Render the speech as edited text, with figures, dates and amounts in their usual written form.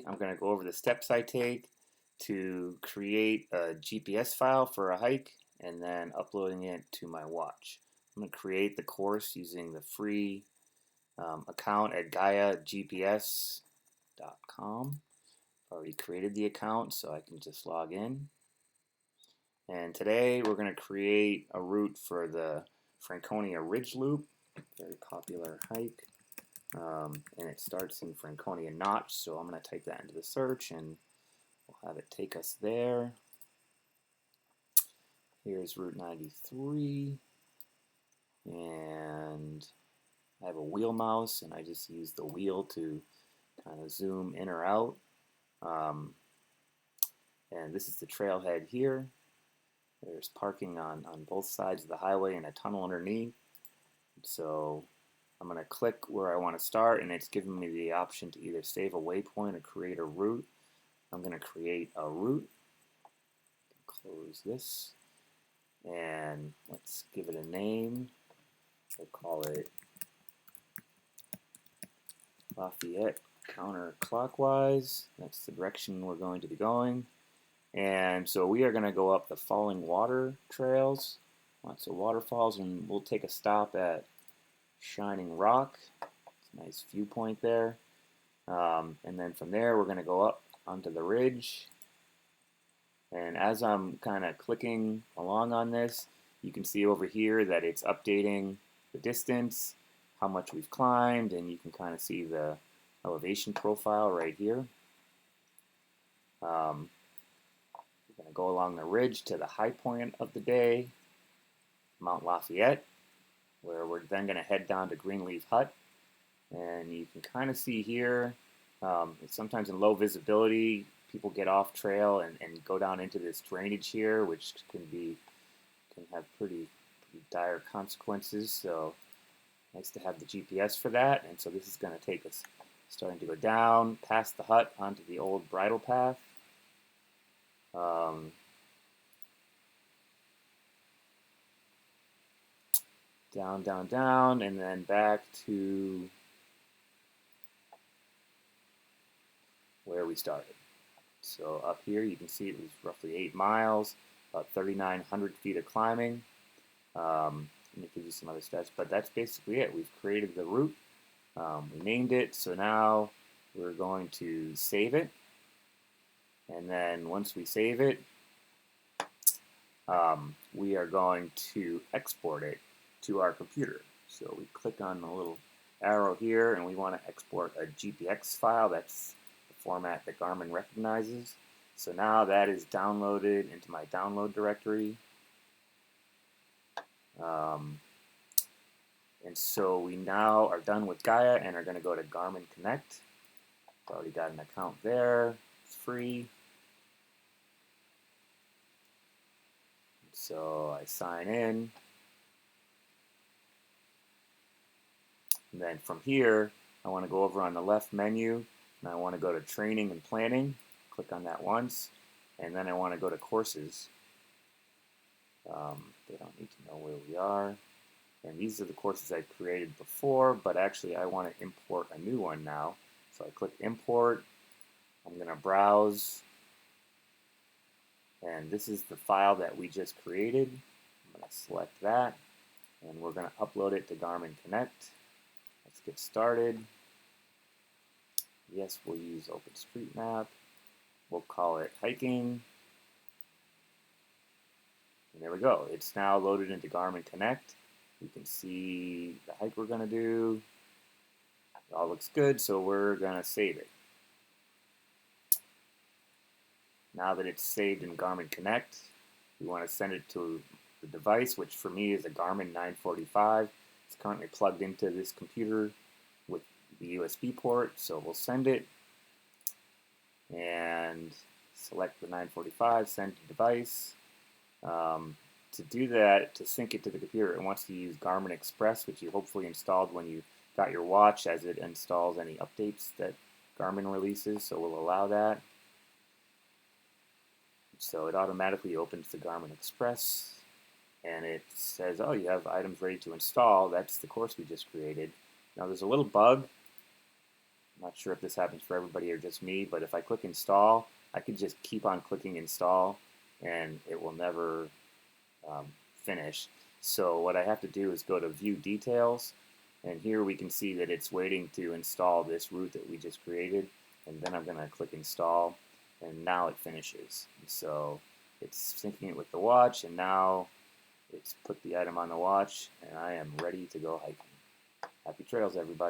I'm going to go over the steps I take to create a GPS file for a hike and then uploading it to my watch. I'm going to create the course using the free account at GaiaGPS.com. I've already created the account, so I can just log in. And today we're going to create a route for the Franconia Ridge Loop, very popular hike. And it starts in Franconia Notch, so I'm going to type that into the search and we'll have it take us there. Here's Route 93, and I have a wheel mouse, and I just use the wheel to kind of zoom in or out. And this is the trailhead here. There's parking on both sides of the highway and a tunnel underneath. So I'm going to click where I want to start, and it's giving me the option to either save a waypoint or create a route. I'm going to create a route. Close this, and let's give it a name. We'll call it Lafayette counterclockwise. That's the direction we're going to be going. And so we are going to go up the falling water trails, lots of waterfalls, and we'll take a stop at Shining Rock. It's a nice viewpoint there. And then from there we're going to go up onto the ridge. And as I'm kind of clicking along on this, you can see over here that it's updating the distance, how much we've climbed, and you can kind of see the elevation profile right here. We're going to go along the ridge to the high point of the day, Mount Lafayette, where we're then going to head down to Greenleaf Hut. And you can kind of see here, sometimes in low visibility, people get off trail and go down into this drainage here, which can have pretty dire consequences. So nice to have the GPS for that. And so this is going to take us starting to go down past the hut onto the old bridle path. Down, down, down, and then back to where we started. So up here you can see it was roughly 8 miles, about 3,900 feet of climbing. Let me give you some other stats, but that's basically it. We've created the route, we named it, so now we're going to save it. And then once we save it, we are going to export it to our computer. So we click on the little arrow here, and we want to export a GPX file. That's the format that Garmin recognizes. So now that is downloaded into my download directory. And so we now are done with Gaia and are going to go to Garmin Connect. I've already got an account there. It's free. So I sign in. And then from here, I want to go over on the left menu, and I want to go to Training and Planning. Click on that once. And then I want to go to Courses. They don't need to know where we are. And these are the courses I've created before, but actually I want to import a new one now. So I click Import. I'm going to browse. And this is the file that we just created. I'm going to select that. And we're going to upload it to Garmin Connect. Let's get started. Yes, we'll use OpenStreetMap. We'll call it hiking. And there we go. It's now loaded into Garmin Connect. You can see the hike we're going to do. It all looks good, so we're going to save it. Now that it's saved in Garmin Connect, we want to send it to the device, which for me is a Garmin 945. It's currently plugged into this computer with the USB port, so we'll send it and select the 945, send to device. To do that, to sync it to the computer, it wants to use Garmin Express, which you hopefully installed when you got your watch, as it installs any updates that Garmin releases, so we'll allow that. So it automatically opens the Garmin Express, and it says, oh, you have items ready to install. That's the course we just created. Now there's a little bug I'm not sure if this happens for everybody or just me, but if I click install, I could just keep on clicking install and it will never finish. So what I have to do is go to view details, and here we can see that it's waiting to install this route that we just created, and then I'm going to click install, and now it finishes. And so it's syncing it with the watch, and now it's put the item on the watch, and I am ready to go hiking. Happy trails, everybody.